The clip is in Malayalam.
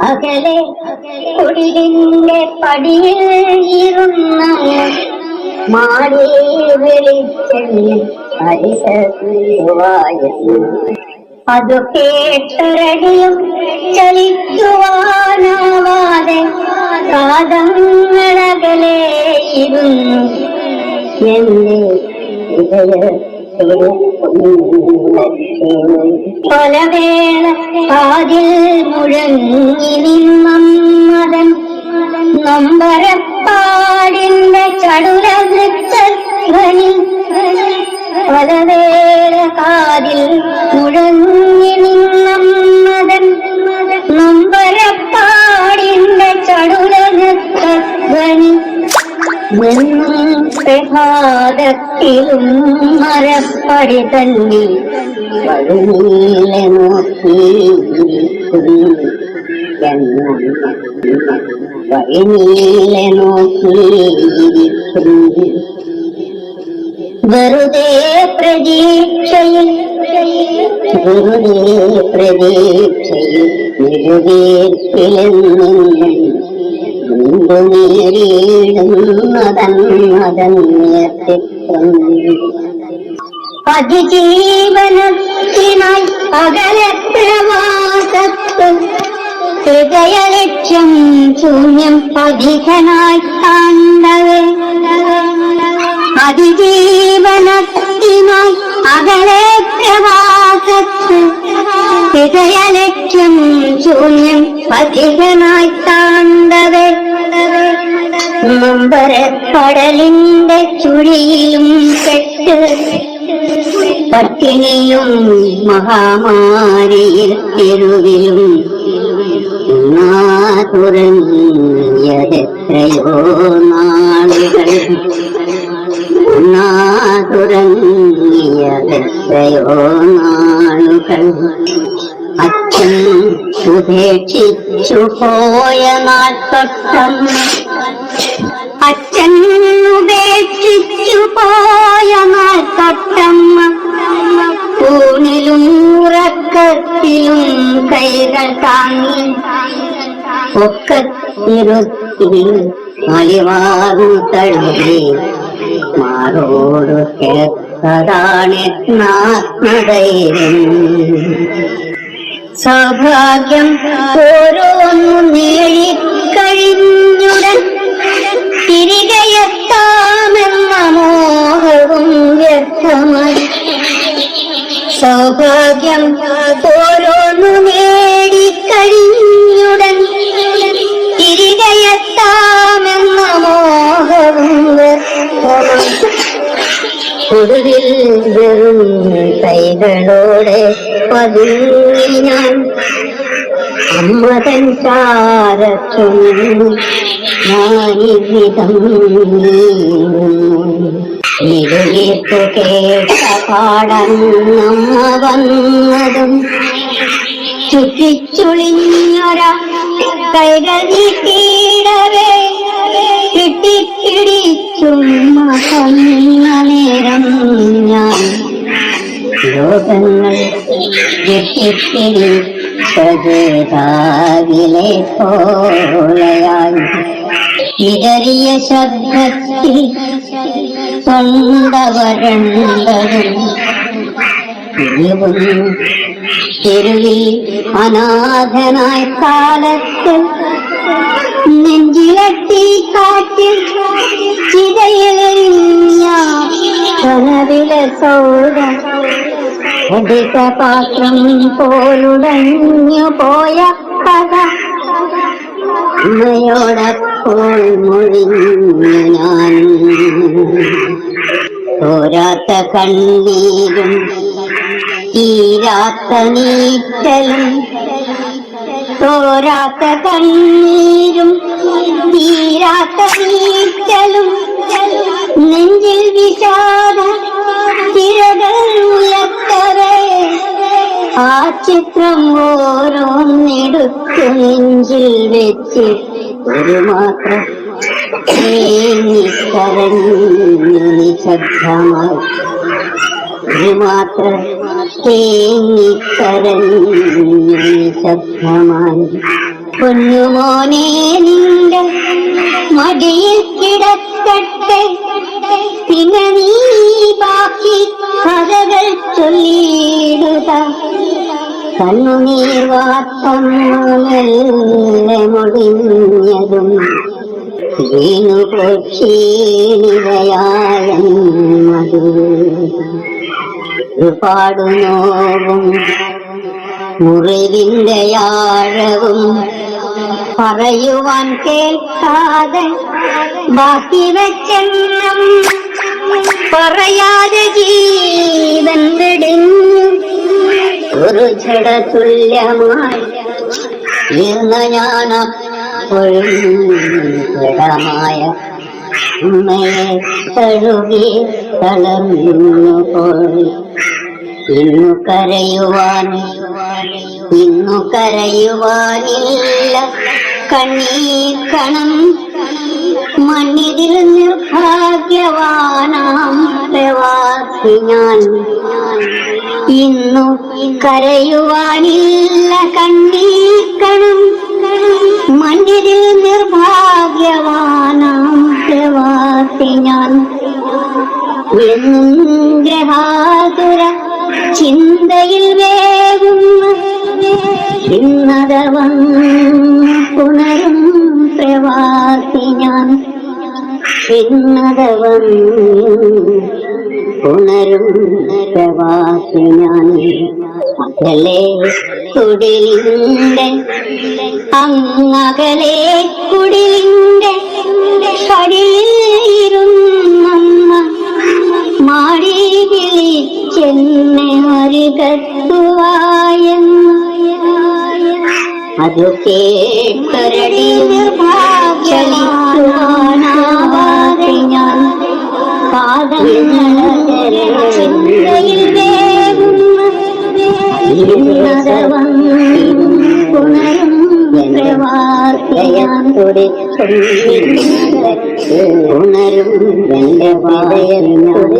അകലെ കുടിലിന്റെ പടിയിൽ ഇരുന്ന മാടി വിളിച്ചെന്ന് അതു കേട്ടൊരടിയും ചലിക്കുവാനാവാതെ കാതങ്ങളകലെയിരുന്നു എന്നെ പലവേള കാതിൽ മുഴങ്ങി നിന്നമ്മതൻ നമ്പരപ്പാടിന്റെ ചടുല നൃത്തധ്വനി പലവേള കാതിൽ മുഴങ്ങി നിന്നമ്മതൻ നമ്പരപ്പാടിന്റെ ചടുല നൃത്തധ്വനി പ്രഭാതത്തിലും മരപ്പടി തല്ലി വഴിനീലെ നോക്കി വെറുതെ പ്രതീക്ഷയിൽ നിരുവീർപ്പിലെന്നും അതിജീവനത്തിനായി അകലെ പ്രവാസത്ത് ഹൃദയലക്ഷ്യം ശൂന്യം അധികനായി താണ്ടവേ അതിജീവനത്തിനായി അകലെ പ്രവാസത്ത് ഹൃദയലക്ഷ്യം ശൂന്യം അധികനായി താണ്ടവേ നമ്പരക്കടലിന്റെ ചുഴിയിലും പെട്ട് പട്ടിണിയും മഹാമാരിയിൽ തെരുവിലും തുറങ്ങിയതെത്രയോ നാളുകൾ അച്ഛൻ ഉപേക്ഷിച്ചു പോയ നാൾ തൊട്ടമ്മ അച്ഛൻ ഉപേക്ഷിച്ചു പോയ നാൾ തൊട്ടമ്മ ൂണിലും ഉറക്കത്തിലും കൈകൾ താങ്ങി ഒക്കത്തിരുത്തി മലിവാറും തഴുകി മാറോട് കേട്ടതാണെന്നാത്മധൈര്യം സൗഭാഗ്യം ഓരോന്നു നേടിക്കഴിഞ്ഞുടൻ തിരികെ എത്താമെന്ന മോഹവും വ്യക്തമായി സൗഭാഗ്യം ഓരോന്നു നേടിക്കഴിഞ്ഞുടൻ തിരികെ എത്താമെന്ന മോഹവും വ്യക്തമായി ഒടുവിൽ വെറും കൈകളോടെ പതുങ്ങി ഞാൻ അമ്മതൻ ചാരച്ചൊന്നു ഞാനിവിധം നിരുവീർപ്പ് കേട്ട പാടന്നമ്മ വന്നതും ചുറ്റിച്ചുളിഞ്ഞൊര കൈകൾ നീട്ടിയിടവേ കിട്ടിപ്പിടിച്ചുമ്മ തന്ന നേരം ഞാൻ ലോകങ്ങൾ വെട്ടിപ്പിടിച്ചതാവിലെ പോലെയായി ഇടറിയ ശബ്ദത്തിൽ തൊണ്ടവരണ്ടതും തെരുവിൽ അനാഥനായ കാലത്ത് നെഞ്ചിലട്ടി കാറ്റിൽ ചിതയിലെറിഞ്ഞ കനവിലെ സൗരം അധിക പാത്രം പോലുടഞ്ഞു പോയ കഥ അമ്മയോടപ്പോൾ മൊഴിഞ്ഞു ഞാൻ തോരാത്ത കണ്ണീരും തീരാത്ത നീറ്റലും തോരാത്ത കണ്ണീരും തീരാത്ത നീറ്റലും നെഞ്ചിൽ വിഷാദ തിരകൾ ഉയർത്തവേ ആ ചിത്രം ഓരോന്നെടുത്തു നെഞ്ചിൽ വെച്ച് ഒരു മാത്രം കരഞ്ഞു നിശബ്ദമായി ഒരു മാത്രം തേങ്ങിക്കരഞ്ഞു ശബ്ദമായി പൊന്നുമോനെ നിന്റെ മടിയിൽ കിടക്കട്ടെ പിന്നെ നീ ബാക്കി കഥകൾ ചൊല്ലിയിടുക കണ്ണുനീർ വാർത്തമെല്ലെ മുടിഞ്ഞതും വീണുപക്ഷീണിതയായ മധു ഒരുപാടു നോവും മുറിവിന്റെ ആഴവും പറയുവാൻ കേൾക്കാതെ ബാക്കി വെച്ചെണ്ണം പറയാതെ ജീവൻ വെടിഞ്ഞു ഒരു ജഡ തുല്യമായി ഇരുന്ന ഞാനപ്പോഴും ജഡമായ ഉമ്മയെ തഴുകി തളർന്നു പോയി ഇന്നു കരയുവാനില്ല കണ്ണീർ കണം മണ്ണിതിൽ നിർഭാഗ്യവാനാം പ്രവാസി ഞാൻ ഇന്നു കരയുവാനില്ല കണ്ണീർ കണം മണ്ണിതിൽ നിർഭാഗ്യവാനാം പ്രവാസി ഞാൻ എന്നും ഗ്രഹാതുര ചിന്തയിൽ വേകുന്ന ഇന്നതവൻ പുണരും പ്രവാസി ഞാൻ ഇന്നതവൻ പുണരും പ്രവാസി ഞാൻ അകലെ കുടിലിന്റെ അങ്ങകലെ കുടിലിന്റെ കടിയിലിരുന്നമ്മ മാടി വിളിച്ചെന്നെ അരികത്തുവായെന്ന് അതു കേട്ടൊരടി നിർഭാഗ്യവാനാവാതെ ഞാൻ പാദങ്ങളെ ചിന്തയിൽ വേകുന്ന ഇന്നതവൻ പുണരും പ്രവാസിയാൻ ഉണരും എന്റെ വായനോട്